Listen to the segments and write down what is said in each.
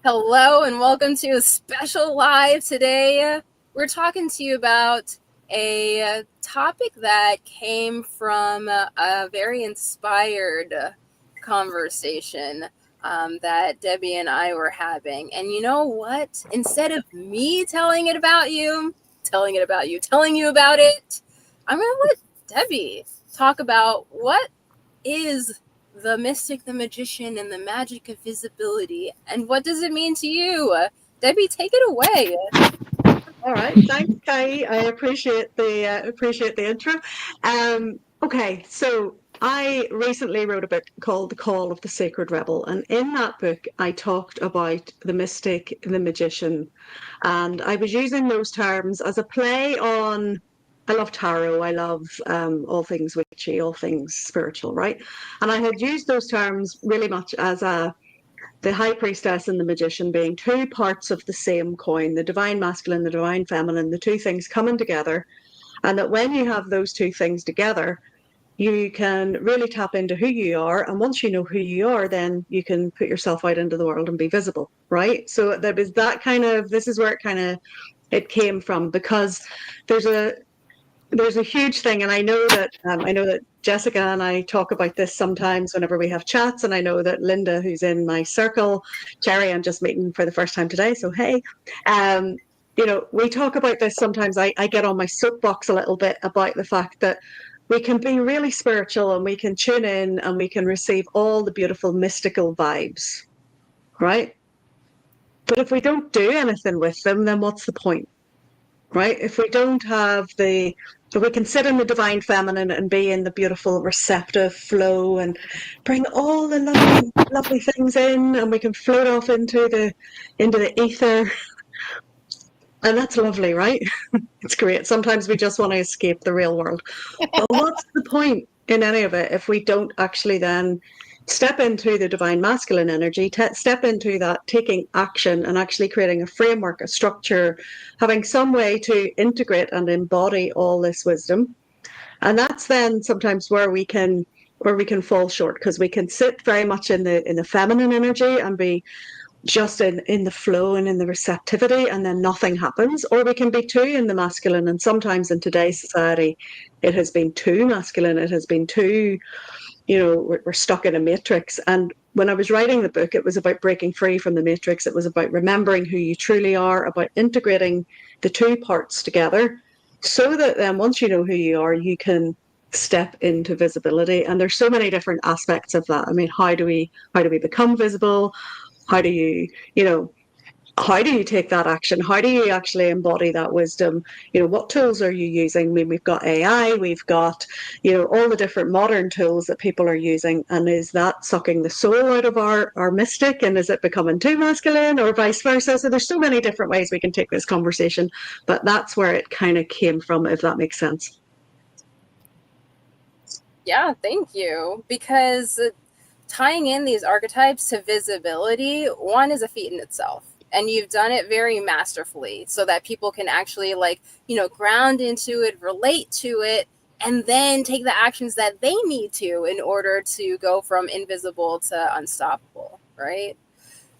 Hello and welcome to a special live today. We're talking to you about a topic that came from a very inspired conversation that Debbie and I were having. And you know what? Instead of me telling you about it, I'm going to let Debbie talk about what is the mystic, the magician, and the magic of visibility. And what does it mean to you? Debbie, take it away. All right, thanks, Kai. I appreciate the intro. Okay, so I recently wrote a book called The Call of the Sacred Rebel, and in that book, I talked about the mystic, the magician, and I was using those terms as a play on. I love tarot. I love all things witchy, all things spiritual, right? And I had used those terms really much as the high priestess and the magician being two parts of the same coin, the divine masculine, the divine feminine, the two things coming together. And that when you have those two things together, you can really tap into who you are. And once you know who you are, then you can put yourself out into the world and be visible, right? So there was that this is where it came from, because there's a huge thing, and I know that Jessica and I talk about this sometimes whenever we have chats, and I know that Linda, who's in my circle, Cherry, I'm just meeting for the first time today, so hey, we talk about this sometimes. I get on my soapbox a little bit about the fact that we can be really spiritual and we can tune in and we can receive all the beautiful mystical vibes, right? But if we don't do anything with them, then what's the point? Right? If we don't have if we can sit in the divine feminine and be in the beautiful receptive flow and bring all the lovely, lovely things in, and we can float off into the ether. And that's lovely, right? It's great. Sometimes we just want to escape the real world. But what's the point in any of it if we don't actually then step into the divine masculine energy, step into that taking action and actually creating a framework, a structure, having some way to integrate and embody all this wisdom. And that's then sometimes where we can fall short, because we can sit very much in the feminine energy and be just in the flow and in the receptivity, and then nothing happens. Or we can be too in the masculine, and sometimes in today's society it has been too masculine, it has been too, we're stuck in a matrix. And when I was writing the book, it was about breaking free from the matrix. It was about remembering who you truly are, about integrating the two parts together, so that then once you know who you are, you can step into visibility. And there's so many different aspects of that. I mean, how do we become visible? How do you, how do you take that action? How do you actually embody that wisdom? What tools are you using? I mean, we've got AI, we've got, all the different modern tools that people are using. And is that sucking the soul out of our mystic? And is it becoming too masculine, or vice versa? So there's so many different ways we can take this conversation, but that's where it kind of came from, if that makes sense. Yeah, thank you. Because tying in these archetypes to visibility, one, is a feat in itself. And you've done it very masterfully so that people can actually ground into it, relate to it, and then take the actions that they need to in order to go from invisible to unstoppable, right?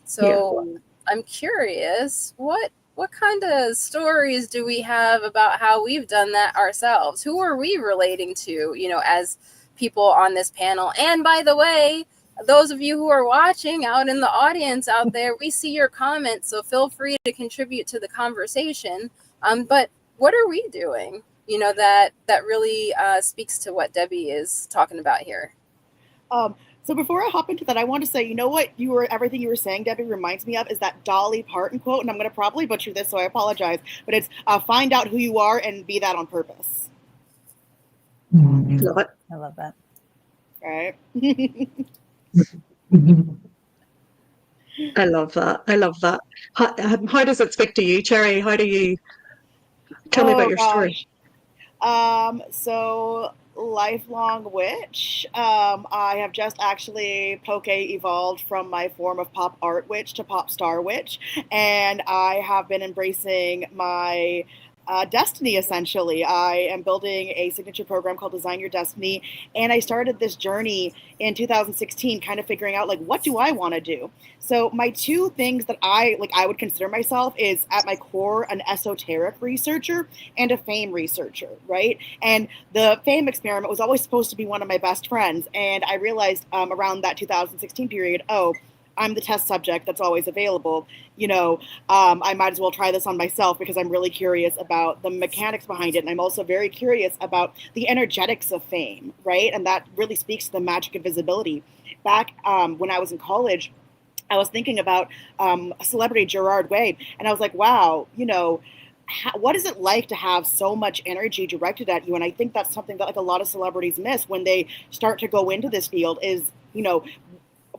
So yeah. I'm curious, what kind of stories do we have about how we've done that ourselves? Who are we relating to, as people on this panel? And by the way, those of you who are watching out in the audience out there, we see your comments, so feel free to contribute to the conversation. But what are we doing, that really speaks to what Debbie is talking about here? So before I hop into that, I want to say, what everything you were saying, Debbie, reminds me of is that Dolly Parton quote, and I'm going to probably butcher this, so I apologize, but it's find out who you are and be that on purpose. Love it. I love that. All right. I love that. I love that. How does it speak to you, Cherry? How do you tell me about your story? So lifelong witch. I have just actually evolved from my form of pop art witch to pop star witch, and I have been embracing my destiny, essentially. I am building a signature program called Design Your Destiny, and I started this journey in 2016, kind of figuring out like what do I want to do. So my two things that I would consider myself is at my core an esoteric researcher and a fame researcher, right? And the fame experiment was always supposed to be one of my best friends, and I realized around that 2016 period, oh, I'm the test subject that's always available. I might as well try this on myself because I'm really curious about the mechanics behind it. And I'm also very curious about the energetics of fame, right? And that really speaks to the magic of visibility. Back when I was in college, I was thinking about celebrity Gerard Way, and I was like, wow, what is it like to have so much energy directed at you? And I think that's something that like a lot of celebrities miss when they start to go into this field is,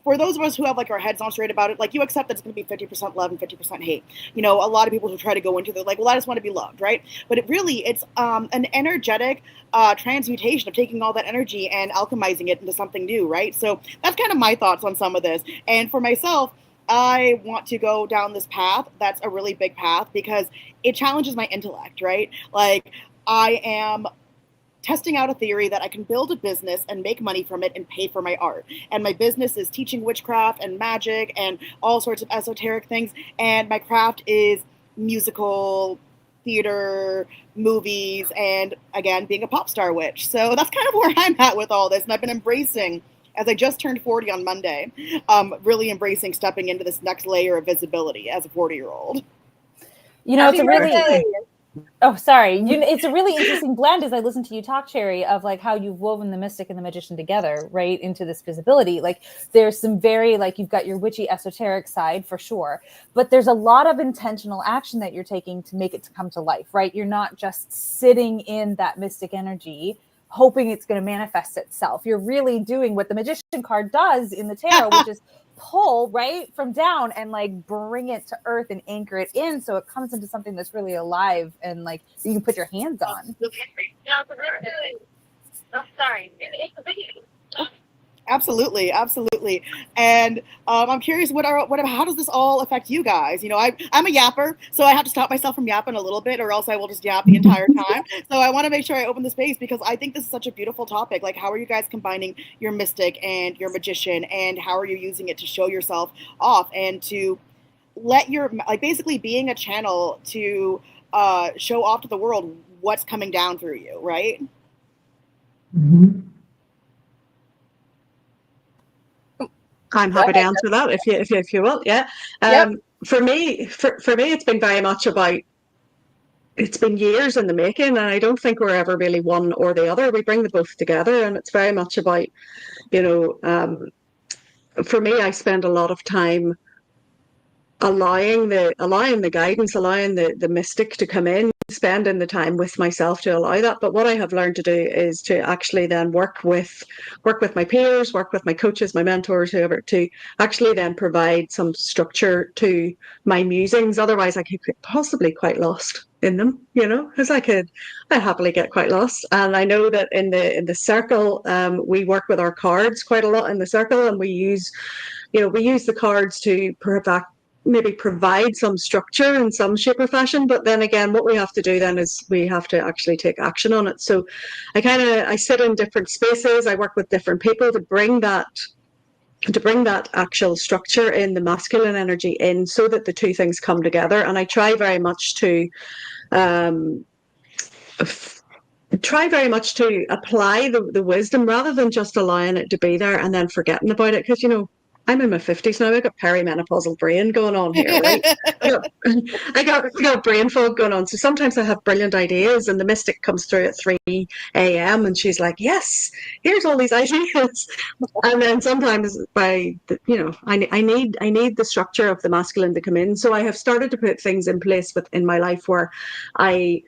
for those of us who have like our heads on straight about it, like you accept that it's going to be 50% love and 50% hate. A lot of people who try to go into it, like, well, I just want to be loved, right? But it's an energetic transmutation of taking all that energy and alchemizing it into something new, right? So that's kind of my thoughts on some of this. And for myself, I want to go down this path. That's a really big path because it challenges my intellect, right? Like I am testing out a theory that I can build a business and make money from it and pay for my art. And my business is teaching witchcraft and magic and all sorts of esoteric things. And my craft is musical, theater, movies, and again, being a pop star witch. So that's kind of where I'm at with all this. And I've been embracing, as I just turned 40 on Monday, really embracing stepping into this next layer of visibility as a 40-year-old. It's a really... Oh, sorry. It's a really interesting blend as I listen to you talk, Cherry, of like how you've woven the mystic and the magician together, right, into this visibility. Like there's some very, like you've got your witchy esoteric side for sure, but there's a lot of intentional action that you're taking to make it to come to life, right? You're not just sitting in that mystic energy hoping it's going to manifest itself. You're really doing what the magician card does in the tarot, which is pull right from down and like bring it to earth and anchor it in so it comes into something that's really alive and like you can put your hands on. Oh, sorry. Absolutely. And I'm curious, how does this all affect you guys? I'm a yapper, so I have to stop myself from yapping a little bit or else I will just yap the entire time. So I want to make sure I open the space because I think this is such a beautiful topic. Like, how are you guys combining your mystic and your magician, and how are you using it to show yourself off and to let basically being a channel to show off to the world what's coming down through you, right? Mm-hmm. I'm happy to answer that if you will. Yeah. Yep. For me, it's been very much about. It's been years in the making, and I don't think we're ever really one or the other. We bring the both together, and it's very much about, for me, I spend a lot of time allowing the guidance, allowing the mystic to come in, spending the time with myself to allow that. But what I have learned to do is to actually then work with my peers, work with my coaches, my mentors, whoever, to actually then provide some structure to my musings. Otherwise I could get possibly quite lost in them, because I happily get quite lost. And I know that in the circle, we work with our cards quite a lot in the circle, and we use the cards to provide some structure in some shape or fashion. But then again, what we have to do then is we have to actually take action on it. So I sit in different spaces. I work with different people to bring that actual structure in the masculine energy in so that the two things come together. And I try very much to apply the wisdom rather than just allowing it to be there and then forgetting about it. Because, I'm in my 50s now. I've got perimenopausal brain going on here, right? I got brain fog going on. So sometimes I have brilliant ideas and the mystic comes through at 3 a.m. and she's like, yes, here's all these ideas. And then sometimes I need the structure of the masculine to come in. So I have started to put things in place in my life where I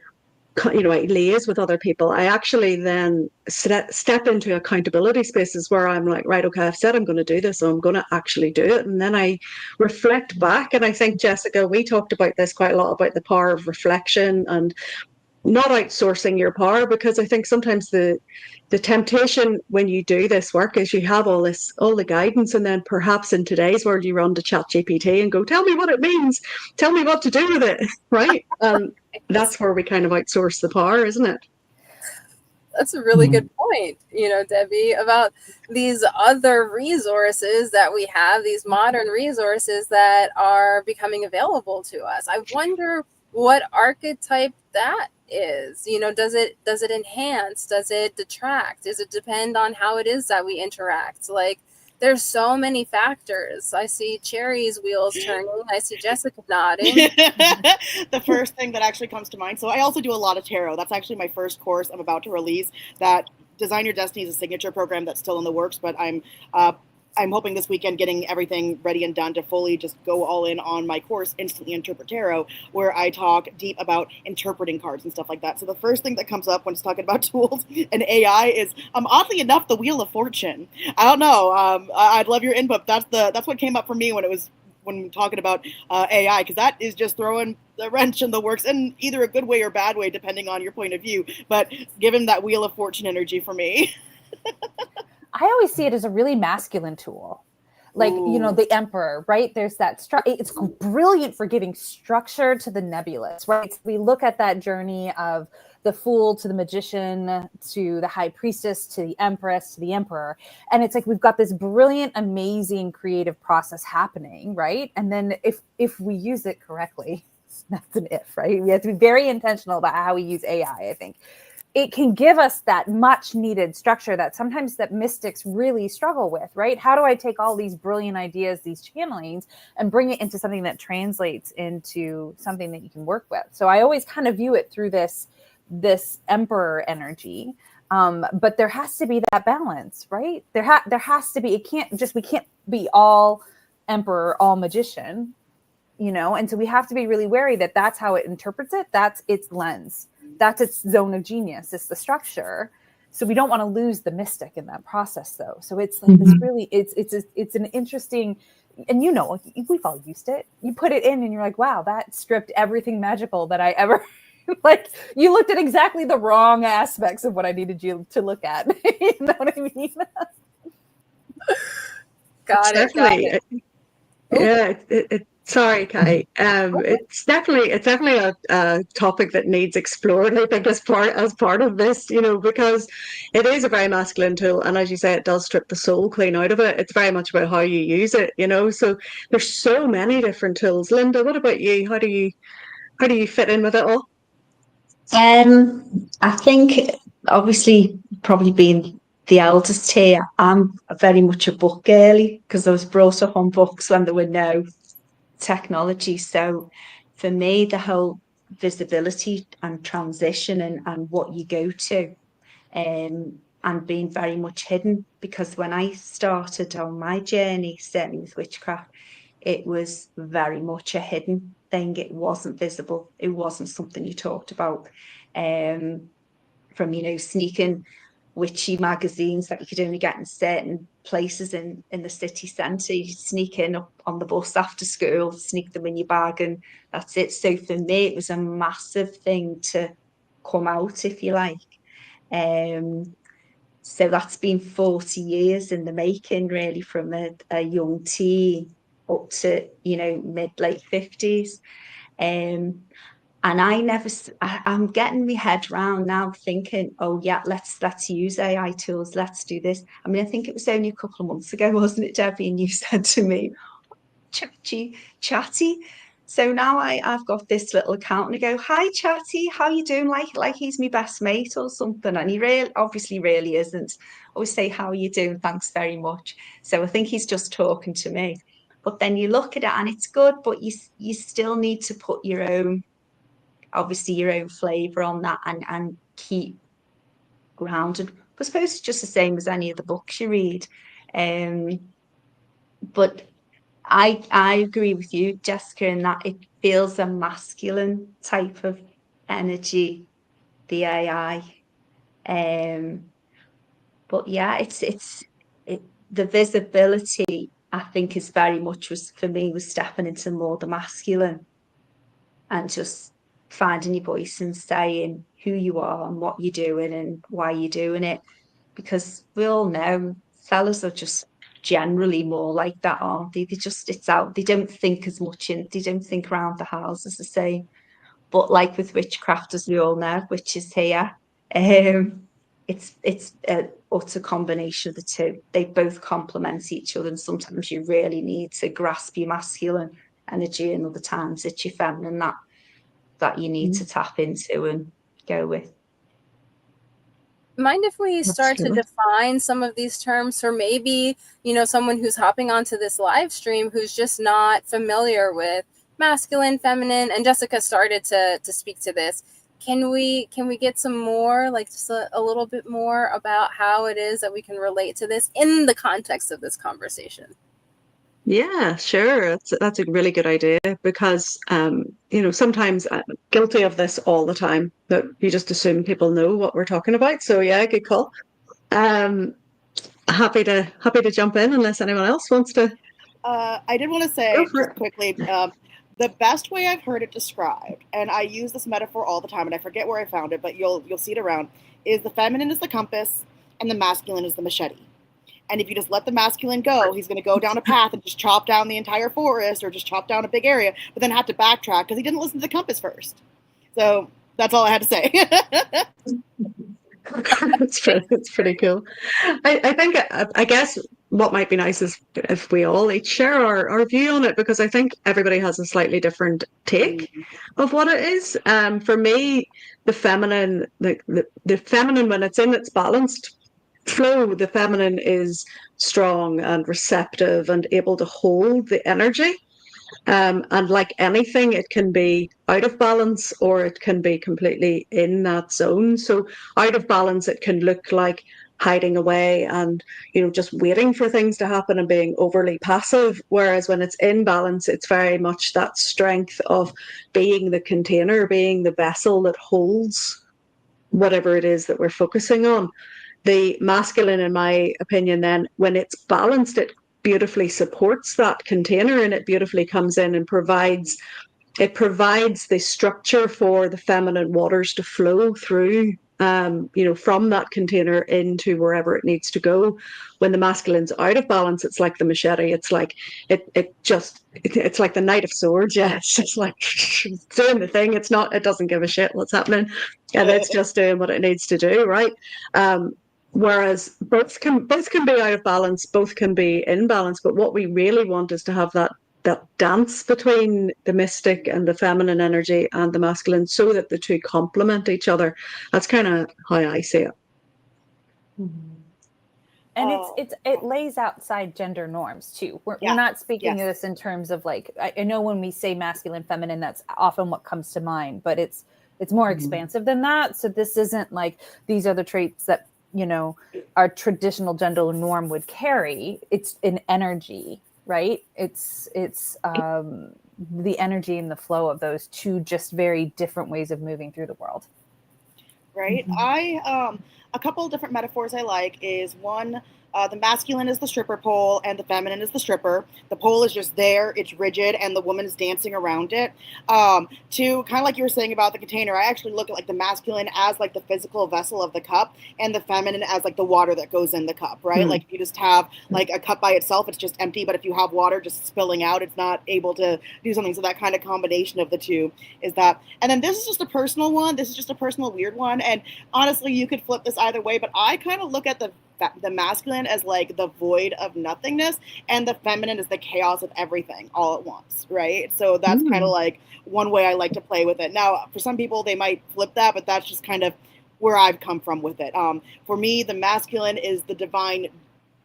liaise with other people. I actually then step into accountability spaces where I'm like, right, okay, I've said I'm going to do this, so I'm going to actually do it. And then I reflect back. And I think, Jessica, we talked about this quite a lot, about the power of reflection and not outsourcing your power, because I think sometimes the temptation when you do this work is you have all the guidance, and then perhaps in today's world you run to ChatGPT and go, tell me what it means, tell me what to do with it, right? That's where we kind of outsource the power, isn't it? That's a really good point, Debbie, about these other resources that we have, these modern resources that are becoming available to us. I wonder what archetype that is. Does it enhance? Does it detract? Does it depend on how it is that we interact? Like, there's so many factors. I see Cherry's wheels turning. I see Jessica nodding. The first thing that actually comes to mind. So I also do a lot of tarot. That's actually my first course I'm about to release. That Design Your Destiny is a signature program that's still in the works, but I'm hoping this weekend getting everything ready and done to fully just go all in on my course, Instantly Interpret Tarot, where I talk deep about interpreting cards and stuff like that. So the first thing that comes up when it's talking about tools and AI is, oddly enough, the Wheel of Fortune. I don't know. I'd love your input. That's what came up for me when talking about AI, because that is just throwing the wrench in the works in either a good way or bad way, depending on your point of view. But given that Wheel of Fortune energy for me. I always see it as a really masculine tool. Like, the emperor, right? There's that it's brilliant for giving structure to the nebulous, right? So we look at that journey of the fool to the magician to the high priestess to the empress to the emperor, and it's like we've got this brilliant, amazing creative process happening, right? And then if we use it correctly, that's an if, right? We have to be very intentional about how we use AI, I think. It can give us that much needed structure that sometimes that mystics really struggle with, right? How do I take all these brilliant ideas, these channelings, and bring it into something that translates into something that you can work with? So I always kind of view it through this emperor energy. But there has to be that balance, right? There has to be, we can't be all emperor, all magician, and so we have to be really wary that that's how it interprets it. That's its lens. That's its zone of genius. It's the structure. So we don't want to lose the mystic in that process, though. So it's like this really, it's an interesting, and we've all used it. You put it in and you're like, wow, that stripped everything magical that I ever, like, you looked at exactly the wrong aspects of what I needed you to look at. You know what I mean? Got it. Yeah, sorry, Kai. It's definitely a topic that needs exploring, I think, as part of this, because it is a very masculine tool, and as you say, it does strip the soul clean out of it. It's very much about how you use it, So there's so many different tools. Linda, what about you? How do you fit in with it all? I think, obviously, probably being the eldest here, I'm very much a book girly because I was brought up on books when there were no technology. So for me, the whole visibility and transition and what you go to, and being very much hidden, because when I started on my journey, certainly with witchcraft, it was very much a hidden thing. It wasn't visible. It wasn't something you talked about. From sneaking witchy magazines that you could only get in certain places in the city centre. You sneak in up on the bus after school, sneak them in your bag, and that's it. So for me, it was a massive thing to come out, if you like. So that's been 40 years in the making, really, from a young teen up to, mid-late 50s. And I'm getting my head round now thinking, oh yeah, let's use AI tools. Let's do this. I mean, I think it was only a couple of months ago, wasn't it, Debbie? And you said to me, chatty. So now I've got this little account and I go, hi, Chatty, how you doing? Like he's my best mate or something. And he obviously really isn't. I always say, how are you doing? Thanks very much. So I think he's just talking to me. But then you look at it and it's good, but you still need to put your own flavour on that and keep grounded. I suppose it's just the same as any of the books you read. But I agree with you, Jessica, in that it feels a masculine type of energy, the AI. But yeah, it's the visibility, I think, is very much was stepping into more the masculine and just finding your voice and saying, who you are and what you're doing and why you're doing it. Because we all know fellas are just generally more like that, aren't they? They just, it's out. They don't think as much in, they don't think around the house, as I say. But like with witchcraft, as we all know, which is here, it's an utter combination of the two. They both complement each other, and sometimes you really need to grasp your masculine energy, and other times it's your feminine that you need to tap into and go with. Mind if we start to Absolutely. define some of these terms for maybe, someone who's hopping onto this live stream who's just not familiar with masculine, feminine, and Jessica started to speak to this. Can we get some more, like just a little bit more about how it is that we can relate to this in the context of this conversation? Yeah, sure. That's a really good idea because, sometimes I'm guilty of this all the time, that you just assume people know what we're talking about. So yeah, good call. Um, happy to jump in unless anyone else wants to I did want to go say for just it. quickly, the best way I've heard it described, and I use this metaphor all the time, and I forget where I found it, but you'll see it around, is the feminine is the compass and the masculine is the machete. And if you just let the masculine go, he's going to go down a path and just chop down the entire forest or just chop down a big area, but then have to backtrack because he didn't listen to the compass first. So that's all I had to say. It's pretty cool. I think, I guess what might be nice is if we all each share our view on it, because I think everybody has a slightly different take of what it is. For me, the feminine, the feminine, when it's in its balanced flow, the feminine is strong and receptive and able to hold the energy. And like anything, it can be out of balance or it can be completely in that zone. So out of balance, it can look like hiding away and, just waiting for things to happen and being overly passive. Whereas when it's in balance, it's very much that strength of being the container, being the vessel that holds whatever it is that we're focusing on. The masculine, in my opinion, then when it's balanced, it beautifully supports that container and it beautifully comes in and provides the structure for the feminine waters to flow through, from that container into wherever it needs to go. When the masculine's out of balance, it's like the machete. It's like it's like the Knight of Swords. Yeah, it's just like doing the thing. It doesn't give a shit what's happening, and it's just doing what it needs to do, right? Whereas both can be out of balance, both can be in balance. But what we really want is to have that dance between the mystic and the feminine energy and the masculine, so that the two complement each other. That's kind of how I see it. And it lays outside gender norms too. We're not speaking of this in terms of like, I know when we say masculine, feminine, that's often what comes to mind, but it's more expansive than that. So this isn't like these are the traits that our traditional gender norm would carry. It's an energy, right? It's the energy and the flow of those two just very different ways of moving through the world. Right. A couple of different metaphors I like is one, the masculine is the stripper pole and the feminine is the stripper. The pole is just there, it's rigid, and the woman is dancing around it. Two, kind of like you were saying about the container, I actually look at like the masculine as like the physical vessel of the cup and the feminine as like the water that goes in the cup, right? Like if you just have like a cup by itself, it's just empty, but if you have water just spilling out, it's not able to do something. So that kind of combination of the two is that. And then this is just a personal one. This is just a personal weird one. And honestly, you could flip this either way, but I kind of look at the masculine as like the void of nothingness and the feminine is the chaos of everything all at once, right? So that's kind of like one way I like to play with it. Now, for some people, they might flip that, but that's just kind of where I've come from with it. For me, the masculine is the divine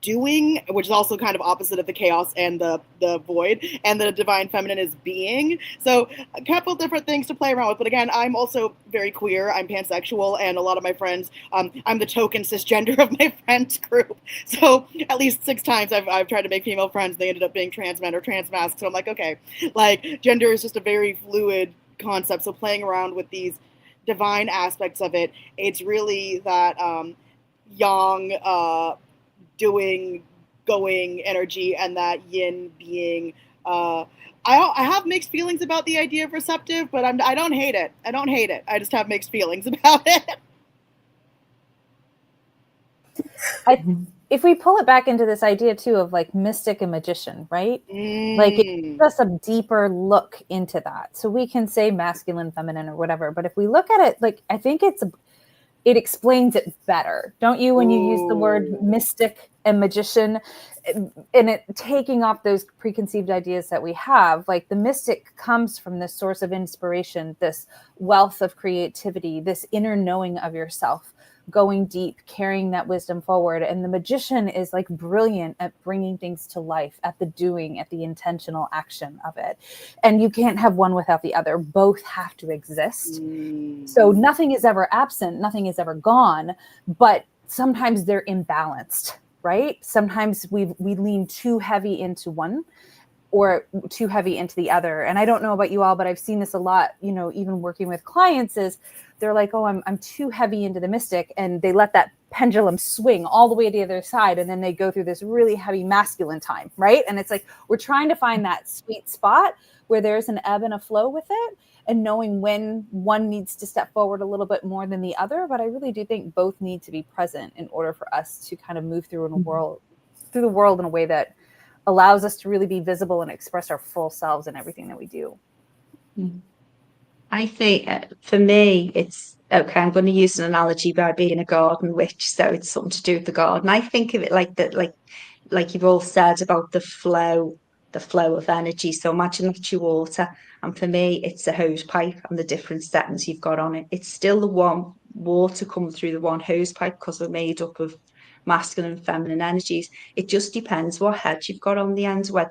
doing, which is also kind of opposite of the chaos and the void, and the divine feminine is being. So a couple different things to play around with. But again, I'm also very queer. I'm pansexual, and a lot of my friends, I'm the token cisgender of my friends group. So at least 6 times I've tried to make female friends. They ended up being trans men or trans mascs. So I'm like, okay, like gender is just a very fluid concept. So playing around with these divine aspects of it, it's really that yang, doing, going energy, and that yin being I have mixed feelings about the idea of receptive, but I don't hate it. I don't hate it. I just have mixed feelings about it. If we pull it back into this idea too of like mystic and magician, right? Like it gives us a deeper look into that. So we can say masculine, feminine, or whatever. But if we look at it, like I think it explains it better, don't you? When you use the word mystic and magician, and it taking off those preconceived ideas that we have, like the mystic comes from this source of inspiration, this wealth of creativity, this inner knowing of yourself, going deep, carrying that wisdom forward. And the magician is like brilliant at bringing things to life, at the doing, at the intentional action of it. And you can't have one without the other. Both have to exist. So nothing is ever absent, nothing is ever gone, but sometimes they're imbalanced, right? Sometimes we lean too heavy into one or too heavy into the other. And I don't know about you all, but I've seen this a lot, you know, even working with clients, is they're like, oh, I'm too heavy into the mystic, and they let that pendulum swing all the way to the other side, and then they go through this really heavy masculine time, right? And it's like we're trying to find that sweet spot where there's an ebb and a flow with it, and knowing when one needs to step forward a little bit more than the other. But I really do think both need to be present in order for us to kind of move through the world in a way that allows us to really be visible and express our full selves in everything that we do. I think for me, it's okay. I'm going to use an analogy by being a garden witch, so it's something to do with the garden. I think of it like that, like you've all said about the flow of energy. So imagine that's your water, and for me, it's a hose pipe and the different settings you've got on it. It's still the one water coming through the one hose pipe because we're made up of masculine and feminine energies. It just depends what head you've got on the end, whether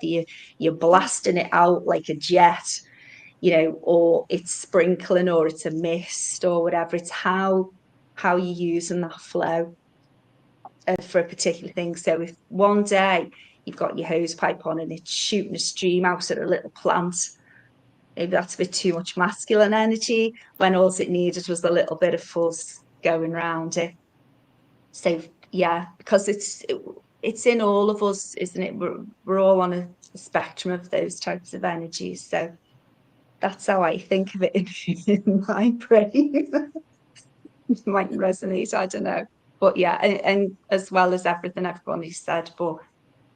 you're blasting it out like a jet, you know, or it's sprinkling or it's a mist or whatever. It's how you're using that flow for a particular thing. So if one day you've got your hose pipe on and it's shooting a stream out at a little plant, maybe that's a bit too much masculine energy, when all it needed was a little bit of fuzz going around it. So yeah, because it's in all of us, isn't it? We're all on a spectrum of those types of energies. So that's how I think of it in my brain. It might resonate, I don't know. But yeah, and as well as everything everybody said, but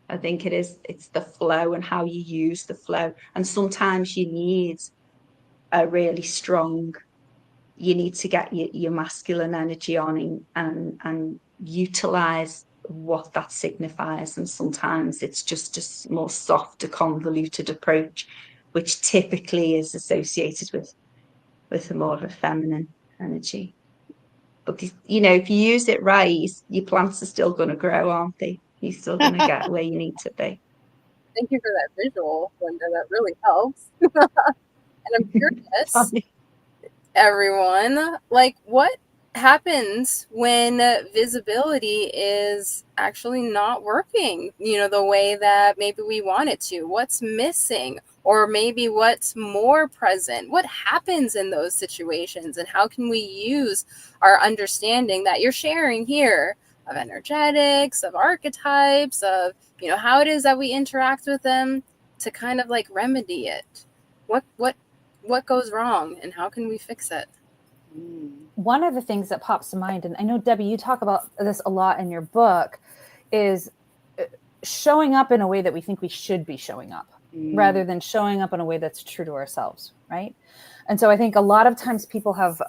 I think it's the flow and how you use the flow. And sometimes you need a really strong, you need to get your masculine energy on and utilize what that signifies. And sometimes it's just a more softer, convoluted approach, which typically is associated with a more of a feminine energy. But you know, if you use it right, your plants are still going to grow, aren't they? You're still going to get where you need to be. Thank you for that visual, Linda. That really helps. And I'm curious, everyone, like what happens when visibility is actually not working, you know, the way that maybe we want it to? What's missing? Or maybe what's more present? What happens in those situations? And how can we use our understanding that you're sharing here of energetics, of archetypes, of, you know, how it is that we interact with them to kind of like remedy it? What goes wrong and how can we fix it? One of the things that pops to mind, and I know, Debbie, you talk about this a lot in your book, is showing up in a way that we think we should be showing up rather than showing up in a way that's true to ourselves, right? And so I think a lot of times people have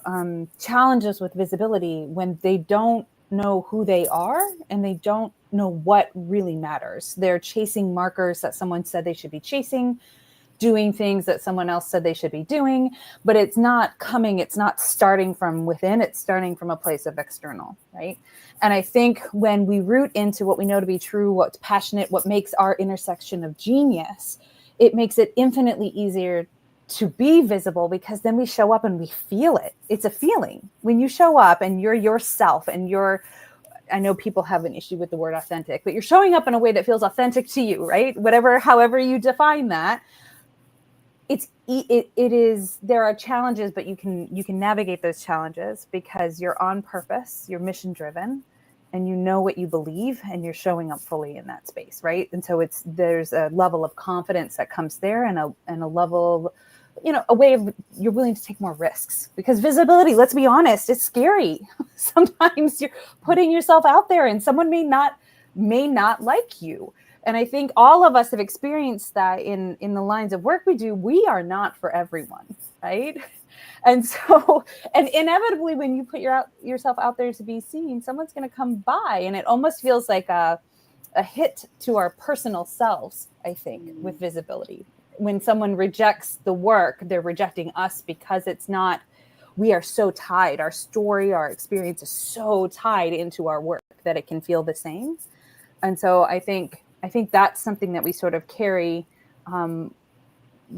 challenges with visibility when they don't know who they are and they don't know what really matters. They're chasing markers that someone said they should be chasing, doing things that someone else said they should be doing, but it's not starting from within, it's starting from a place of external, right? And I think when we root into what we know to be true, what's passionate, what makes our intersection of genius, it makes it infinitely easier to be visible, because then we show up and we feel it. It's a feeling. When you show up and you're yourself and I know people have an issue with the word authentic, but you're showing up in a way that feels authentic to you, right? However you define that. It is, there are challenges, but you can navigate those challenges because you're on purpose, you're mission driven, and you know what you believe, and you're showing up fully in that space, right? And so there's a level of confidence that comes there, and a level of, a way of, you're willing to take more risks, because visibility, let's be honest, it's scary. Sometimes you're putting yourself out there and someone may not like you. And I think all of us have experienced that in the lines of work we do. We are not for everyone, right? And so, and inevitably, when you put yourself out there to be seen, someone's going to come by, and it almost feels like a hit to our personal selves, I think, with visibility. When someone rejects the work, they're rejecting us, because we are so tied. Our story, our experience is so tied into our work that it can feel the same. And so I think that's something that we sort of carry,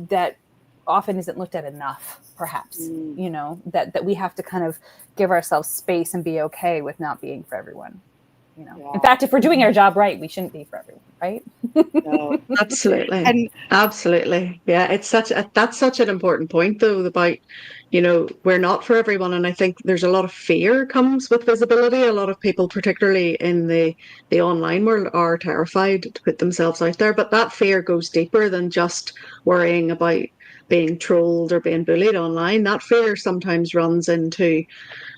that often isn't looked at enough, perhaps, that we have to kind of give ourselves space and be okay with not being for everyone. Yeah. In fact, if we're doing our job right, we shouldn't be for everyone, right? No. Absolutely. And Absolutely. Yeah, that's such an important point, though, about, we're not for everyone. And I think there's a lot of fear comes with visibility. A lot of people, particularly in the online world, are terrified to put themselves out there. But that fear goes deeper than just worrying about being trolled or being bullied online. That fear sometimes runs into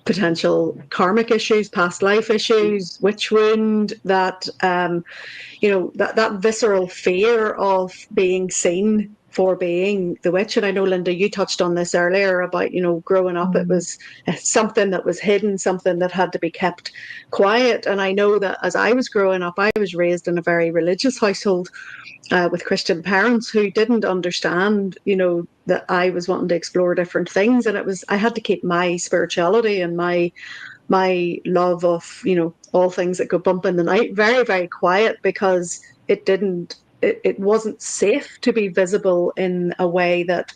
potential karmic issues, past life issues, witch wound, that that visceral fear of being seen for being the witch. And I know, Linda, you touched on this earlier about, growing up, it was something that was hidden, something that had to be kept quiet. And I know that as I was growing up, I was raised in a very religious household, with Christian parents who didn't understand, that I was wanting to explore different things. And I had to keep my spirituality and my love of, all things that go bump in the night very, very quiet, because it wasn't safe to be visible in a way that,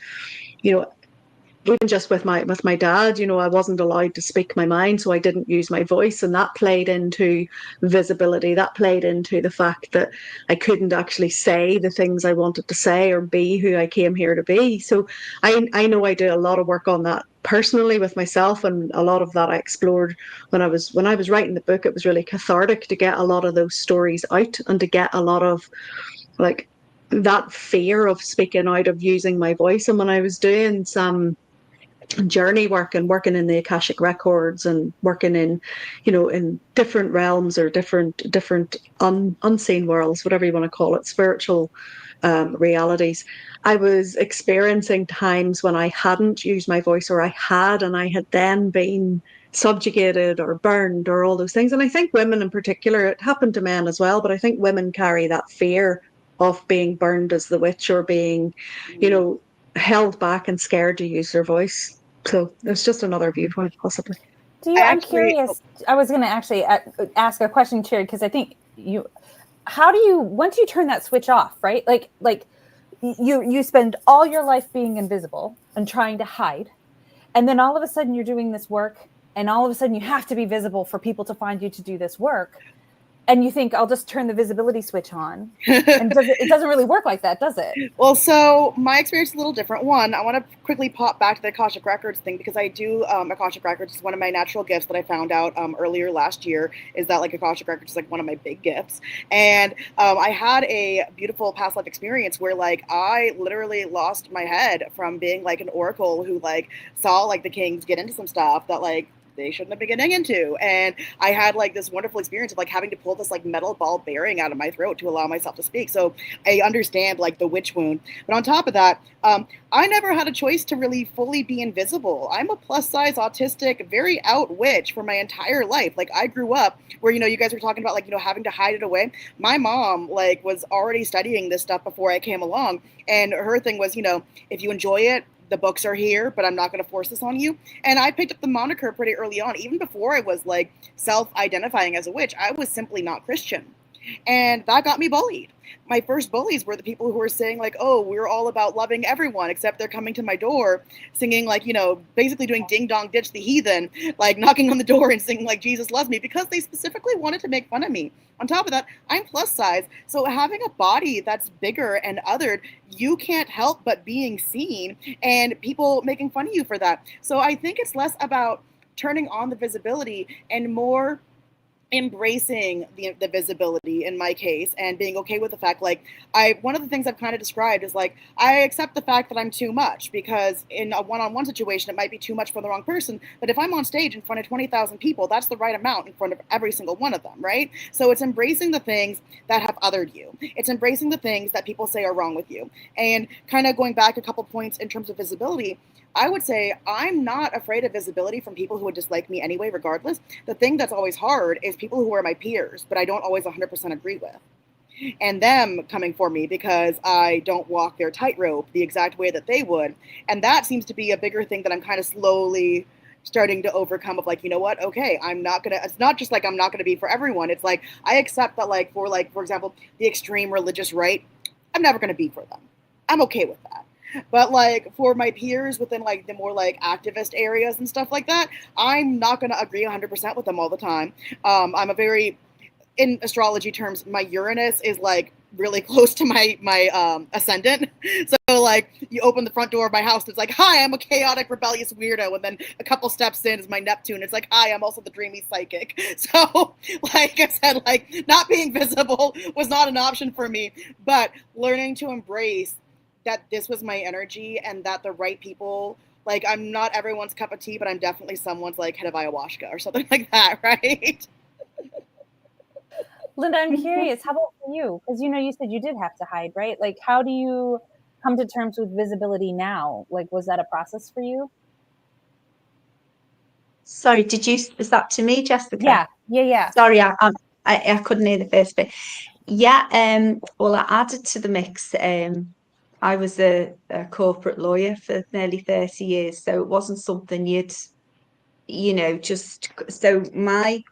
even just with my dad, I wasn't allowed to speak my mind, so I didn't use my voice, and that played into visibility. That played into the fact that I couldn't actually say the things I wanted to say or be who I came here to be. So I know I did a lot of work on that personally with myself, and a lot of that I explored when I was writing the book. It was really cathartic to get a lot of those stories out, and to get a lot of, like, that fear of speaking out, of using my voice. And when I was doing some journey work and working in the Akashic records and working in, in different realms, or different unseen worlds, whatever you want to call it, spiritual realities, I was experiencing times when I hadn't used my voice, or and I had then been subjugated or burned or all those things. And I think women in particular, it happened to men as well, but I think women carry that fear of being burned as the witch, or being, held back and scared to use their voice. So it's just another viewpoint, possibly. I'm curious. I was going to actually ask a question, Cherry, because I think how do you, once you turn that switch off, right? Like you spend all your life being invisible and trying to hide, and then all of a sudden you're doing this work, and all of a sudden you have to be visible for people to find you to do this work. And you think, I'll just turn the visibility switch on. And it doesn't really work like that, does it? Well, so my experience is a little different. One, I want to quickly pop back to the Akashic Records thing, because I do, Akashic Records is one of my natural gifts that I found out earlier last year, is that, like, Akashic Records is, like, one of my big gifts. And I had a beautiful past life experience where, like, I literally lost my head from being, like, an oracle who, like, saw, like, the kings get into some stuff that, like, they shouldn't have been getting into. And I had, like, this wonderful experience of, like, having to pull this, like, metal ball bearing out of my throat to allow myself to speak. So I understand, like, the witch wound. But on top of that, I never had a choice to really fully be invisible. I'm a plus size, autistic, very out witch for my entire life. Like, I grew up where, you guys were talking about, like, having to hide it away. My mom, like, was already studying this stuff before I came along. And her thing was, if you enjoy it, the books are here, but I'm not going to force this on you. And I picked up the moniker pretty early on. Even before I was, like, self-identifying as a witch, I was simply not Christian. And that got me bullied. My first bullies were the people who were saying, like, oh, we're all about loving everyone, except they're coming to my door singing, like, basically doing Ding Dong Ditch the Heathen, like knocking on the door and singing, like, Jesus loves me, because they specifically wanted to make fun of me. On top of that, I'm plus size. So having a body that's bigger and othered, you can't help but being seen and people making fun of you for that. So I think it's less about turning on the visibility and more embracing the visibility in my case, and being okay with the fact, like, one of the things I've kind of described is like, I accept the fact that I'm too much, because in a one-on-one situation it might be too much for the wrong person, but if I'm on stage in front of 20,000 people, that's the right amount in front of every single one of them, right? So it's embracing the things that have othered you, it's embracing the things that people say are wrong with you. And kind of going back a couple points in terms of visibility, I would say I'm not afraid of visibility from people who would dislike me anyway, regardless. The thing that's always hard is people who are my peers, but I don't always 100% agree with. And them coming for me because I don't walk their tightrope the exact way that they would. And that seems to be a bigger thing that I'm kind of slowly starting to overcome, of like, you know what? Okay, I'm not gonna, it's not just like I'm not gonna be for everyone. It's like, I accept that, like, for example, the extreme religious right, I'm never gonna be for them. I'm okay with that. But like for my peers within like the more like activist areas and stuff like that, I'm not going to agree 100% with them all the time. I'm a very, in astrology terms, my Uranus is like really close to my ascendant. So like you open the front door of my house, it's like, hi, I'm a chaotic, rebellious weirdo. And then a couple steps in is my Neptune. It's like, hi, I'm also the dreamy psychic. So like I said, like not being visible was not an option for me, but learning to embrace that this was my energy, and that the right people, like, I'm not everyone's cup of tea, but I'm definitely someone's like head of ayahuasca or something like that, right? Linda, I'm curious, how about for you? Because you said you did have to hide, right? Like, how do you come to terms with visibility now? Like, was that a process for you? Sorry, is that to me, Jessica? Yeah. Sorry, I couldn't hear the first bit. Yeah, well, I added to the mix. I was a corporate lawyer for nearly 30 years, so it wasn't something just so my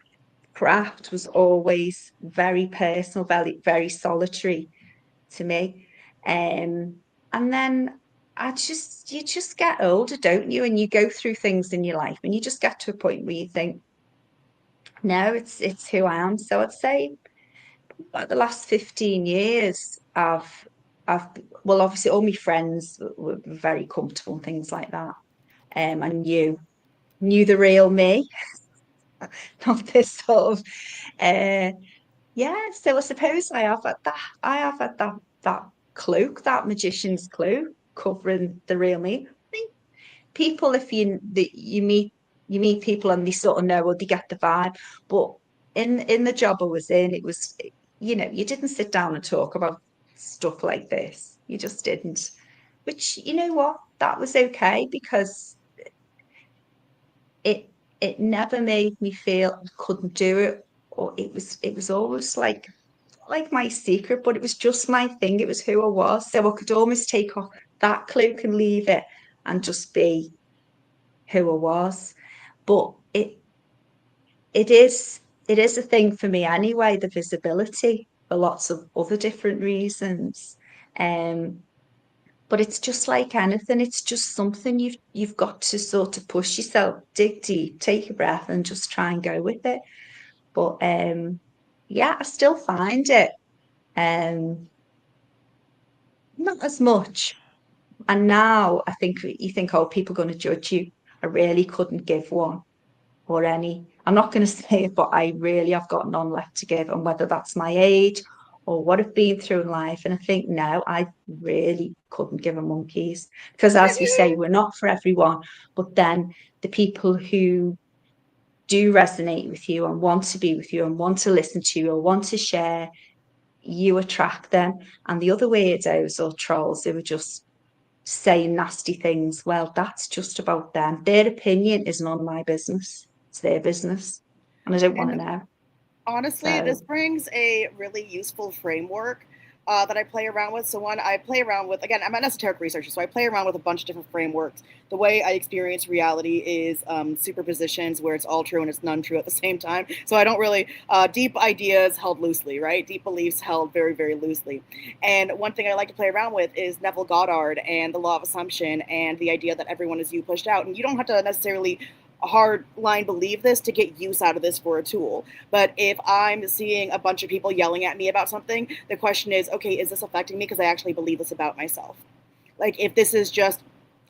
craft was always very personal, very solitary to me. And then you just get older, don't you? And you go through things in your life, and you just get to a point where you think, no, it's who I am. So I'd say like the last 15 years, I've well, obviously all my friends were very comfortable and things like that. I knew the real me, not this sort of uh yeah. So I suppose I have had that cloak, that magician's cloak covering the real me. I think people, if you meet people and they sort of know, or they get the vibe. But in the job I was in, it was, you didn't sit down and talk about stuff like this. You just didn't. Which, you know what, that was okay, because it never made me feel I couldn't do it, or it was always like my secret, but it was just my thing. It was who I was. So I could almost take off that cloak and leave it and just be who I was. But it is a thing for me anyway, the visibility, for lots of other different reasons. Um, but it's just like anything, it's just something you've got to sort of push yourself, dig deep, take a breath, and just try and go with it. But yeah, I still find it not as much. And now I think you think, oh, people are going to judge you. I really couldn't give one or any. I'm not going to say it, but I really have got none left to give. And whether that's my age or what I've been through in life. And I think no, I really couldn't give a monkeys. Because as we say, we're not for everyone. But then the people who do resonate with you and want to be with you and want to listen to you or want to share, you attract them. And the other weirdos or trolls who are just saying nasty things, well, that's just about them. Their opinion is none of my business. It's their business. And I don't want to And know. honestly, this So brings a really useful framework that I play around with. So one, I play around with, again, I'm an esoteric researcher, so I play around with a bunch of different frameworks. The way I experience reality is superpositions, where it's all true and it's none true at the same time. So I don't really, deep ideas held loosely, right? Deep beliefs held very, very loosely. And one thing I like to play around with is Neville Goddard and the law of assumption, and the idea that everyone is you pushed out. And you don't have to necessarily hard line believe this to get use out of this for a tool. But if I'm seeing a bunch of people yelling at me about something, the question is, okay, is this affecting me because I actually believe this about myself? Like, if this is just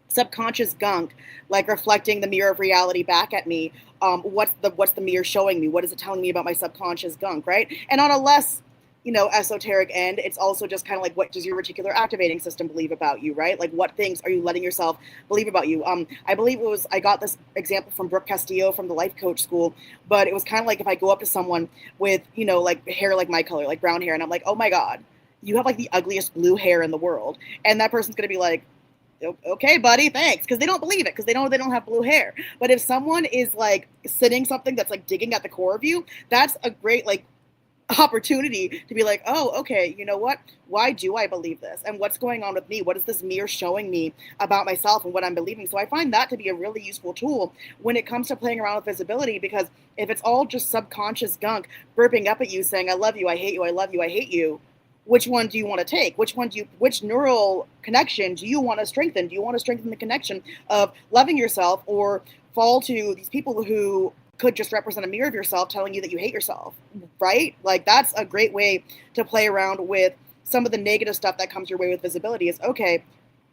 subconscious gunk, like reflecting the mirror of reality back at me. What's the mirror showing me? What is it telling me about my subconscious gunk, right? And on a less, esoteric end, it's also just kind of like, what does your reticular activating system believe about you, right? Like, what things are you letting yourself believe about you? I believe I got this example from Brooke Castillo from the life coach school, but it was kind of like if I go up to someone with, like hair like my color, like brown hair, and I'm like, oh my God, you have like the ugliest blue hair in the world. And that person's going to be like, okay, buddy, thanks, because they don't believe it, because they don't have blue hair. But if someone is like sitting something that's like digging at the core of you, that's a great like opportunity to be like, oh, okay, you know what? Why do I believe this? And what's going on with me? What is this mirror showing me about myself and what I'm believing? So I find that to be a really useful tool when it comes to playing around with visibility, because if it's all just subconscious gunk burping up at you saying, I love you, I hate you, I love you, I hate you, which one do you want to take? Which neural connection do you want to strengthen? Do you want to strengthen the connection of loving yourself, or fall to these people who could just represent a mirror of yourself telling you that you hate yourself, right? Like, that's a great way to play around with some of the negative stuff that comes your way with visibility is, okay,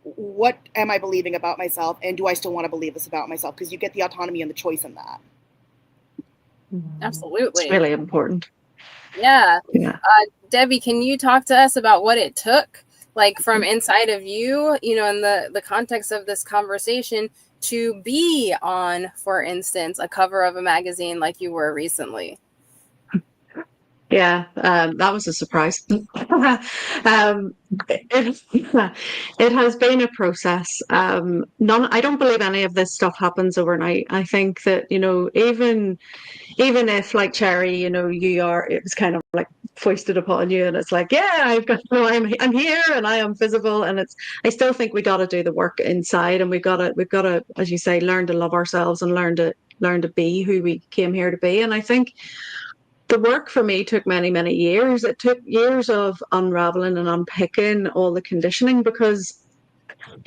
what am I believing about myself? And do I still want to believe this about myself? Because you get the autonomy and the choice in that. Absolutely. It's really important. Yeah. Yeah. Debbie, can you talk to us about what it took, like from inside of you, in the context of this conversation, to be on, for instance, a cover of a magazine like you were recently? Yeah, that was a surprise. It has been a process. I don't believe any of this stuff happens overnight. I think that, even if, like Cherry, it was kind of like foisted upon you, and it's like, yeah, I'm here and I am visible, and I still think we got to do the work inside, and we've got to, as you say, learn to love ourselves and learn to be who we came here to be. And I think the work for me took many, many years. It took years of unraveling and unpicking all the conditioning, because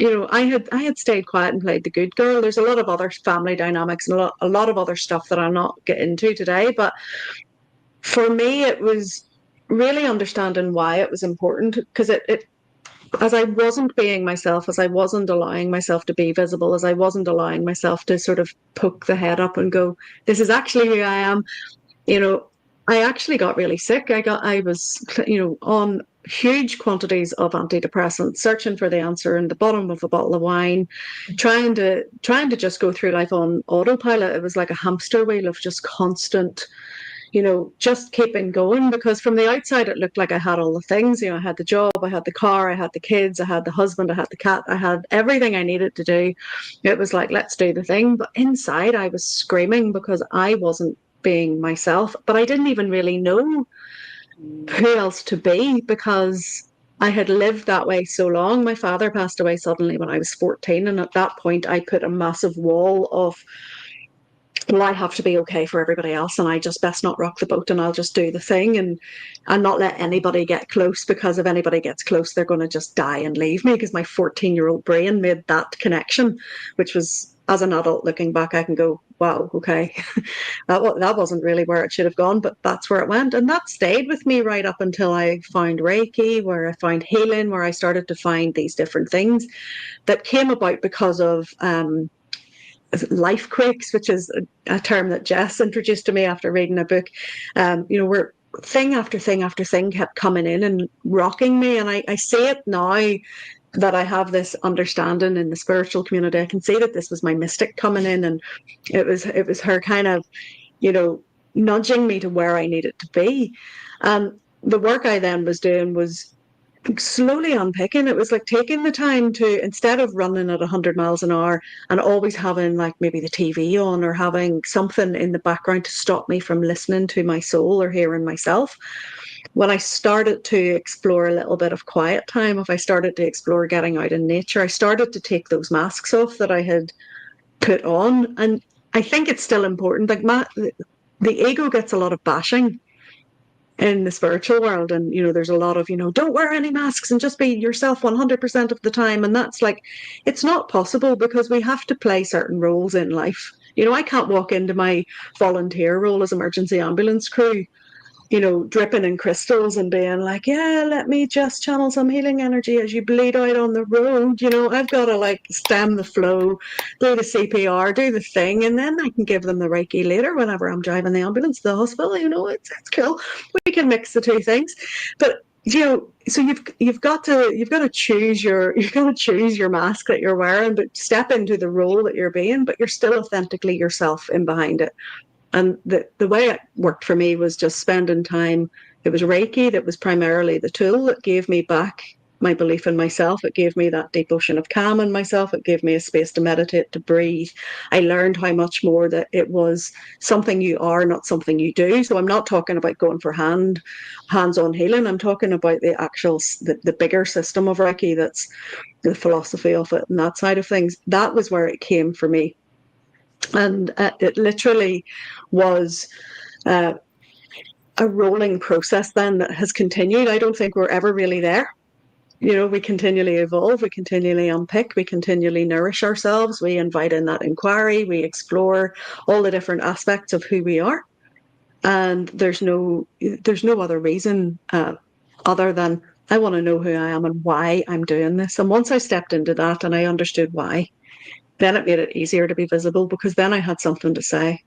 I had stayed quiet and played the good girl. There's a lot of other family dynamics and a lot of other stuff that I'll not get into today. But for me, it was really understanding why it was important, because it as I wasn't being myself, as I wasn't allowing myself to be visible, as I wasn't allowing myself to sort of poke the head up and go, this is actually who I am, I actually got really sick. I was, on huge quantities of antidepressants, searching for the answer in the bottom of a bottle of wine, trying to just go through life on autopilot. It was like a hamster wheel of just constant, just keeping going, because from the outside it looked like I had all the things. I had the job, I had the car, I had the kids, I had the husband, I had the cat, I had everything I needed to do. It was like, let's do the thing. But inside I was screaming because I wasn't being myself, but I didn't even really know who else to be, because I had lived that way so long. My father passed away suddenly when I was 14, and at that point I put a massive wall of, well, I have to be okay for everybody else, and I just best not rock the boat, and I'll just do the thing and not let anybody get close, because if anybody gets close, they're going to just die and leave me, because my 14-year-old brain made that connection, which was, as an adult looking back, I can go, wow, okay, that wasn't really where it should have gone, but that's where it went. And that stayed with me right up until I found Reiki, where I found healing, where I started to find these different things that came about because of life quakes, which is a term that Jess introduced to me after reading a book. Where thing after thing after thing kept coming in and rocking me. And I see it now that I have this understanding in the spiritual community. I can see that this was my mystic coming in, and it was her kind of, nudging me to where I needed to be. And the work I then was doing was slowly unpicking. It was like taking the time to, instead of running at 100 miles an hour and always having like maybe the TV on or having something in the background to stop me from listening to my soul or hearing myself, when I started to explore a little bit of quiet time, if I started to explore getting out in nature, I started to take those masks off that I had put on. And I think it's still important. Like the ego gets a lot of bashing in the spiritual world, and there's a lot of, don't wear any masks and just be yourself 100% of the time. And that's like, it's not possible, because we have to play certain roles in life. I can't walk into my volunteer role as emergency ambulance crew dripping in crystals and being like, yeah, let me just channel some healing energy as you bleed out on the road. I've got to like stem the flow, do the CPR, do the thing, and then I can give them the Reiki later whenever I'm driving the ambulance to the hospital. It's cool. We can mix the two things, but so you've got to choose your mask that you're wearing, but step into the role that you're being, but you're still authentically yourself in behind it. And the way it worked for me was just spending time. It was Reiki that was primarily the tool that gave me back my belief in myself. It gave me that deep ocean of calm in myself. It gave me a space to meditate, to breathe. I learned how much more that it was something you are, not something you do. So I'm not talking about going for hands-on healing. I'm talking about the actual, the bigger system of Reiki. That's the philosophy of it and that side of things. That was where it came for me. And it literally was uh, a rolling process then that has continued. I don't think we're ever really there. We continually evolve, we continually unpick, we continually nourish ourselves, we invite in that inquiry, we explore all the different aspects of who we are. And there's no other reason other than I want to know who I am and why I'm doing this. And once I stepped into that and I understood why, then it made it easier to be visible because then I had something to say.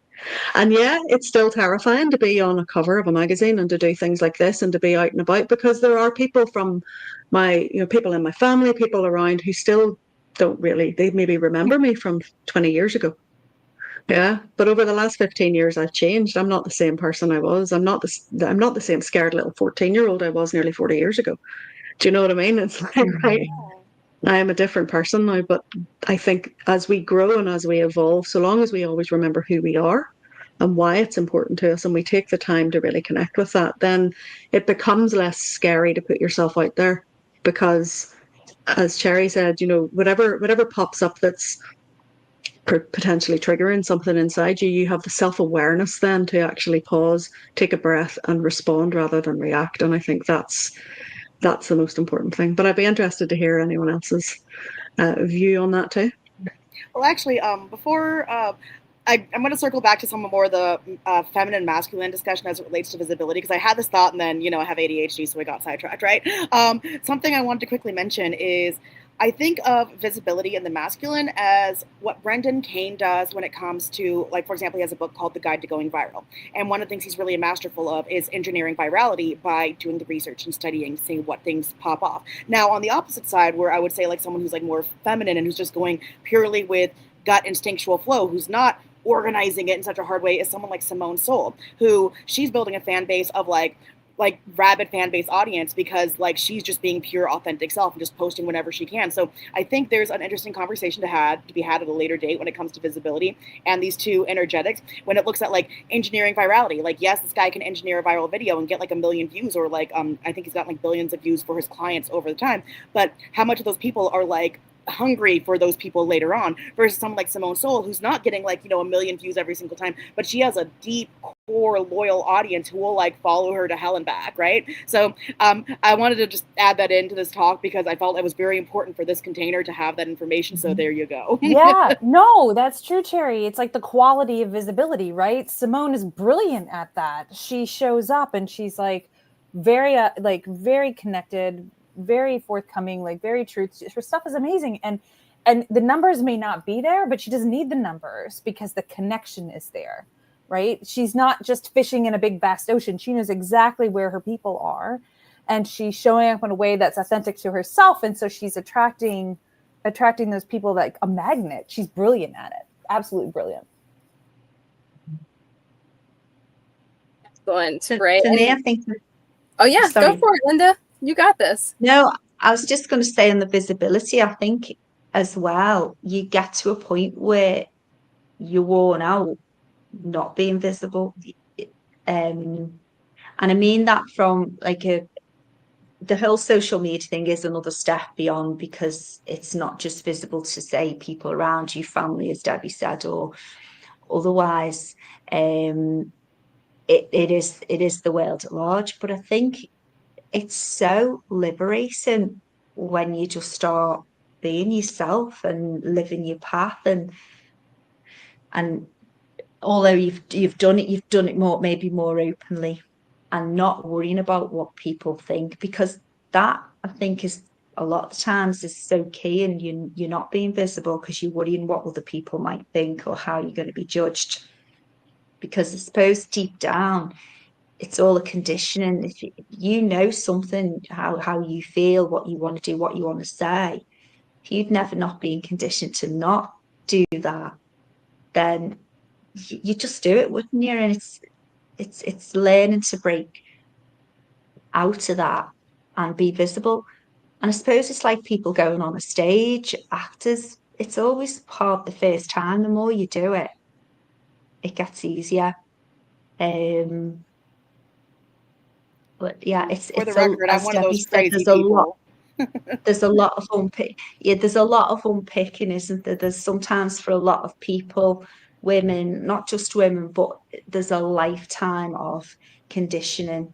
And yeah, it's still terrifying to be on a cover of a magazine and to do things like this and to be out and about because there are people from people in my family, people around who still don't really, they maybe remember me from 20 years ago. Yeah. But over the last 15 years, I've changed. I'm not the same person I was. I'm not the same scared little 14-year-old I was nearly 40 years ago. Do you know what I mean? It's like, right. I am a different person now, but I think as we grow and as we evolve, so long as we always remember who we are and why it's important to us and we take the time to really connect with that, then it becomes less scary to put yourself out there because as Cherry said, whatever pops up that's potentially triggering something inside you, you have the self-awareness then to actually pause, take a breath and respond rather than react. And I think that's the most important thing. But I'd be interested to hear anyone else's view on that too. Well, actually, before I'm going to circle back to some more of the feminine masculine discussion as it relates to visibility because I had this thought and then I have ADHD, so I got sidetracked. Right. Something I wanted to quickly mention is I think of visibility in the masculine as what Brendan Kane does when it comes to, like, for example, he has a book called The Guide to Going Viral. And one of the things he's really masterful of is engineering virality by doing the research and studying, seeing what things pop off. Now, on the opposite side, where I would say like someone who's like more feminine and who's just going purely with gut instinctual flow, who's not organizing it in such a hard way, is someone like Simone Soul, who she's building a fan base of like rabid fan base audience because like she's just being pure authentic self and just posting whenever she can. So I think there's an interesting conversation to be had at a later date when it comes to visibility and these two energetics when it looks at like engineering virality. Like, yes, this guy can engineer a viral video and get like 1 million views or like I think he's got like billions of views for his clients over the time, but how much of those people are like hungry for those people later on versus someone like Simone Soul who's not getting like 1 million views every single time, but she has a deep core loyal audience who will like follow her to hell and back, right? So I wanted to just add that into this talk because I felt it was very important for this container to have that information. So there you go. Yeah, no, that's true, Cherry. It's like the quality of visibility, right? Simone is brilliant at that. She shows up and she's like very connected, very forthcoming, like very true. Her stuff is amazing. And the numbers may not be there, but she doesn't need the numbers because the connection is there, right? She's not just fishing in a big vast ocean. She knows exactly where her people are and she's showing up in a way that's authentic to herself. And so she's attracting those people like a magnet. She's brilliant at it. Absolutely brilliant. Excellent. Right. To me, I think. Oh yeah, Sorry. go for it, Linda. You got this. No, I was just going to say on the visibility, I think as well, you get to a point where you're worn out not being visible. And I mean that from like the whole social media thing is another step beyond because it's not just visible to say people around you, family, as Debbie said, or otherwise. It is the world at large, but I think it's so liberating when you just start being yourself and living your path and although you've done it more maybe more openly and not worrying about what people think, because that, I think, is a lot of times is so key, and you're not being visible because you're worrying what other people might think or how you're going to be judged. Because I suppose deep down, it's all a conditioning. If you know something, how you feel, what you want to do, what you want to say, if you'd never not been conditioned to not do that, then you just do it, wouldn't you? And it's learning to break out of that and be visible. And I suppose it's like people going on a stage, actors, it's always hard the first time. The more you do it, it gets easier. But yeah, For the it's a, record, I'm as one of Debbie those said, crazy people. there's a lot of unpick. Yeah, there's a lot of unpicking, isn't there? There's sometimes for a lot of people, women, not just women, but there's a lifetime of conditioning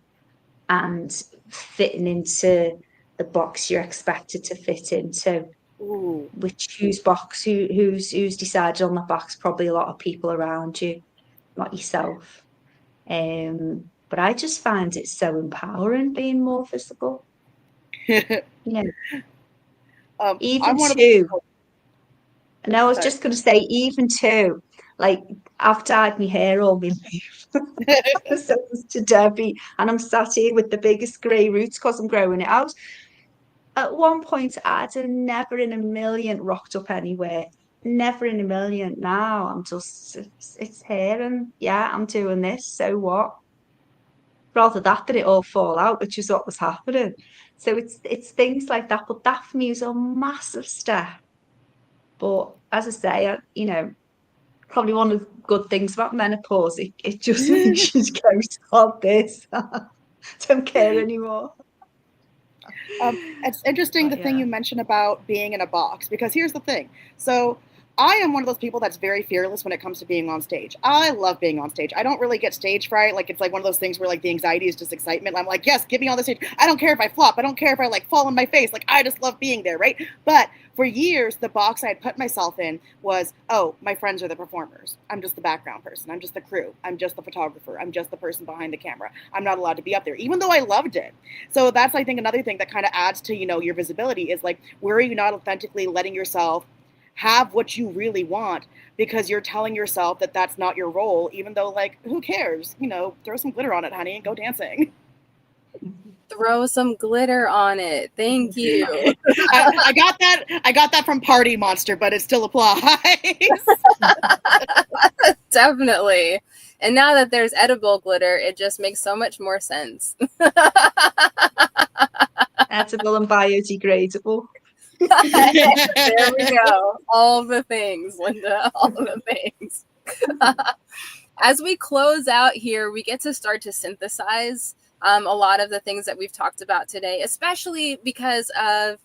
and fitting into the box you're expected to fit into. Ooh. Which whose box, who's decided on the box? Probably a lot of people around you, not yourself. But I just find it so empowering being more visible. You know, even I'm one of too. those. And I was Sorry. just going to say, even too, like I've dyed my hair all my life. So was to Debbie, and I'm sat here with the biggest grey roots because I'm growing it out. At one point, I'd have never in a million rocked up anywhere. Never in a million. Now I'm just, it's here, and yeah, I'm doing this. So what? Rather that than it all fall out, which is what was happening. So it's things like that. But that for me is a massive step. But as I say, probably one of the good things about menopause, it just makes you go, stop this. Don't care anymore. It's interesting the thing you mentioned about being in a box, because here's the thing. So I am one of those people that's very fearless when it comes to being on stage. I love being on stage. I don't really get stage fright. Like, it's like one of those things where like the anxiety is just excitement. I'm like, yes, get me on the stage. I don't care if I flop. I don't care if I like fall on my face. Like, I just love being there, right? But for years, the box I had put myself in was, oh, my friends are the performers. I'm just the background person. I'm just the crew. I'm just the photographer. I'm just the person behind the camera. I'm not allowed to be up there, even though I loved it. So that's, I think, another thing that kind of adds to, your visibility is like, where are you not authentically letting yourself have what you really want, because you're telling yourself that that's not your role, even though, like, who cares? Throw some glitter on it, honey, and go dancing. Throw some glitter on it. Thank you. I got that from Party Monster, but it still applies. Definitely. And now that there's edible glitter, it just makes so much more sense. Edible and biodegradable. There we go. All the things, Linda. All the things. As we close out here, we get to start to synthesize a lot of the things that we've talked about today, especially because of,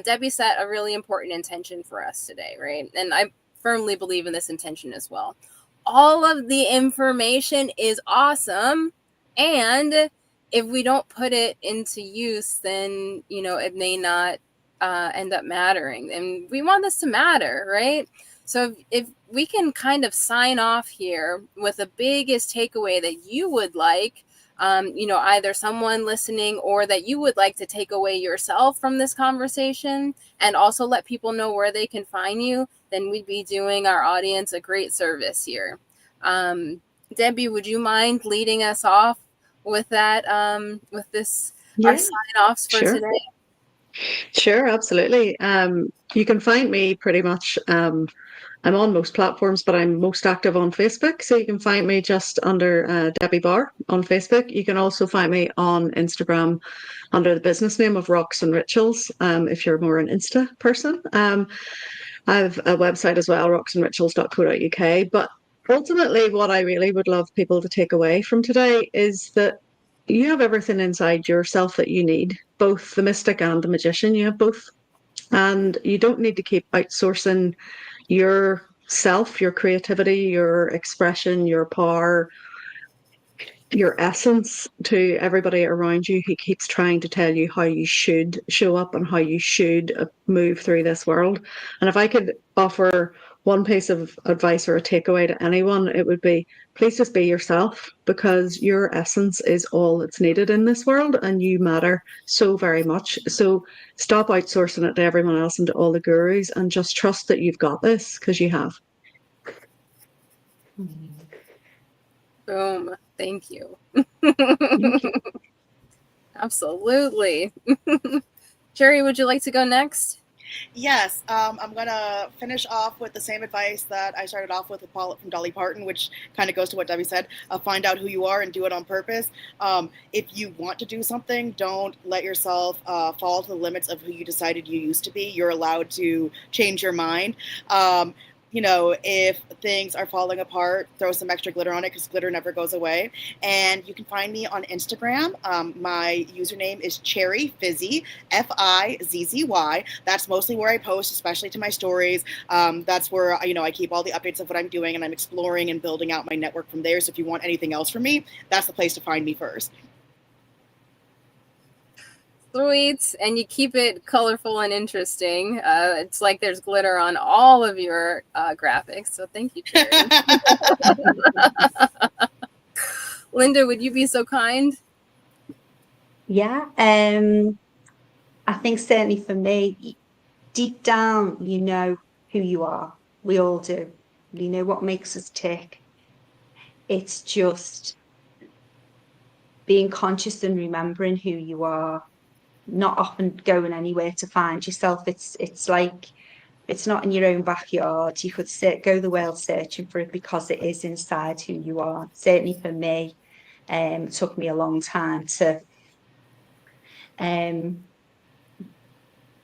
Debbie set a really important intention for us today, right? And I firmly believe in this intention as well. All of the information is awesome. And if we don't put it into use, then, it may not end up mattering. And we want this to matter, right? So if we can kind of sign off here with the biggest takeaway that you would like, either someone listening or that you would like to take away yourself from this conversation, and also let people know where they can find you, then we'd be doing our audience a great service here. Debbie, would you mind leading us off with that, with this, our sign-offs for today? Sure, absolutely. You can find me pretty much, I'm on most platforms, but I'm most active on Facebook. So you can find me just under Debbie Barr on Facebook. You can also find me on Instagram under the business name of Rocks and Rituals, if you're more an Insta person. I have a website as well, rocksandrituals.co.uk. But ultimately, what I really would love people to take away from today is that you have everything inside yourself that you need, both the mystic and the magician. You have both. And you don't need to keep outsourcing yourself, your creativity, your expression, your power your essence to everybody around you who keeps trying to tell you how you should show up and how you should move through this world. And if I could offer one piece of advice or a takeaway to anyone, it would be please just be yourself, because your essence is all that's needed in this world and you matter so very much. So stop outsourcing it to everyone else and to all the gurus and just trust that you've got this, because you have. Boom. Thank you. Thank you. Absolutely. Jerry, would you like to go next? Yes, I'm gonna finish off with the same advice that I started off with Paul from Dolly Parton, which kind of goes to what Debbie said. Find out who you are and do it on purpose. If you want to do something, don't let yourself fall to the limits of who you decided you used to be. You're allowed to change your mind. If things are falling apart, throw some extra glitter on it, because glitter never goes away. And you can find me on Instagram. My username is Cherry Fizzy, Fizzy. That's mostly where I post, especially to my stories. That's where I keep all the updates of what I'm doing, and I'm exploring and building out my network from there. So if you want anything else from me, that's the place to find me first. Sweet. And you keep it colorful and interesting. It's like there's glitter on all of your graphics. So thank you, Jerry. Linda, would you be so kind? Yeah, I think certainly for me, deep down, you know who you are. We all do. You know what makes us tick. It's just being conscious and remembering who you are, not often going anywhere to find yourself. It's like it's not in your own backyard. You could go the world searching for it, because it is inside who you are. Certainly for me, it took me a long time to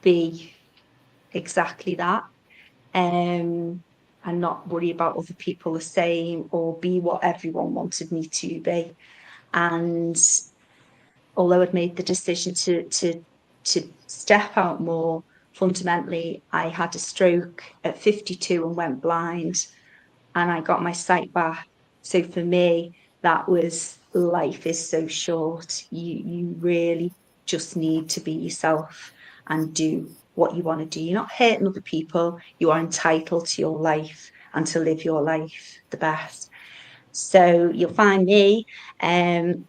be exactly that, and not worry about other people the same, or be what everyone wanted me to be. And although I'd made the decision to step out more, fundamentally, I had a stroke at 52 and went blind, and I got my sight back. So for me, that was, life is so short. You really just need to be yourself and do what you want to do. You're not hurting other people. You are entitled to your life and to live your life the best. So you'll find me on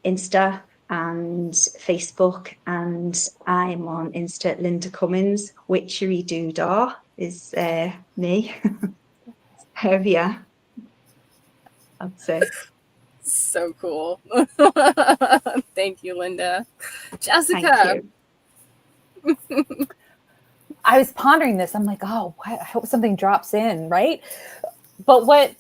Insta and Facebook, and I'm on Insta at Linda Cummins. Witchery Doodah is me. Oh yeah, that's it. So cool. Thank you, Linda. Thank Jessica. you. I was pondering this. I'm like, oh, I hope something drops in, right? But what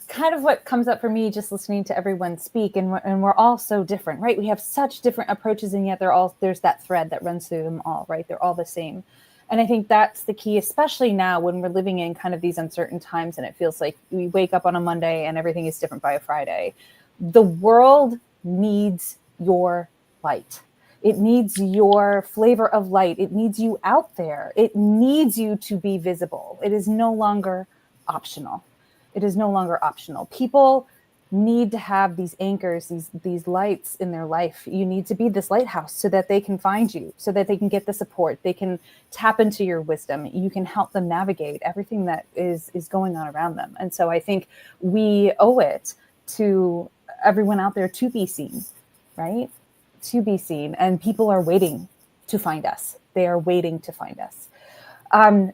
comes up for me just listening to everyone speak, and we're all so different, right? We have such different approaches, and yet there's that thread that runs through them all, right? They're all the same. And I think that's the key, especially now when we're living in kind of these uncertain times, and it feels like we wake up on a Monday and everything is different by a Friday. The world needs your light. It needs your flavor of light. It needs you out there. It needs you to be visible. It is no longer optional. It is no longer optional. People need to have these anchors, these lights in their life. You need to be this lighthouse so that they can find you, so that they can get the support. They can tap into your wisdom. You can help them navigate everything that is going on around them. And so I think we owe it to everyone out there to be seen, right? To be seen. And people are waiting to find us. They are waiting to find us.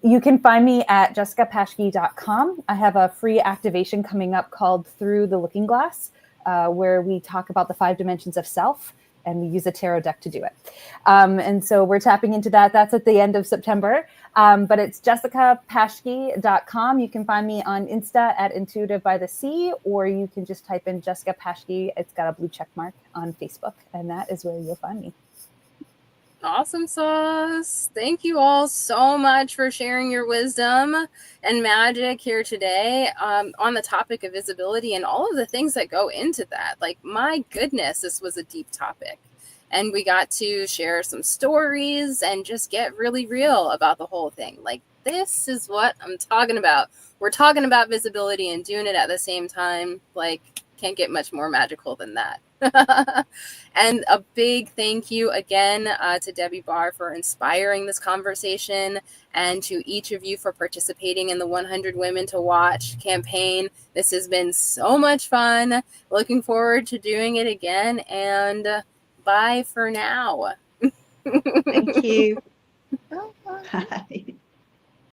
You can find me at jessicapashke.com. I have a free activation coming up called Through the Looking Glass, where we talk about the 5 dimensions of self, and we use a tarot deck to do it. And so we're tapping into that. That's at the end of September. But it's jessicapashke.com. You can find me on Insta at Intuitive by the Sea, or you can just type in Jessica Pashke. It's got a blue check mark on Facebook, and that is where you'll find me. Awesome sauce. Thank you all so much for sharing your wisdom and magic here today on the topic of visibility and all of the things that go into that. Like, my goodness, this was a deep topic. And we got to share some stories and just get really real about the whole thing. Like, this is what I'm talking about. We're talking about visibility and doing it at the same time. Like, Can't get much more magical than that. And a big thank you again to Debbie Barr for inspiring this conversation, and to each of you for participating in the 100 Women to Watch campaign. This has been so much fun. Looking forward to doing it again, and bye for now. Thank you. Bye. Bye.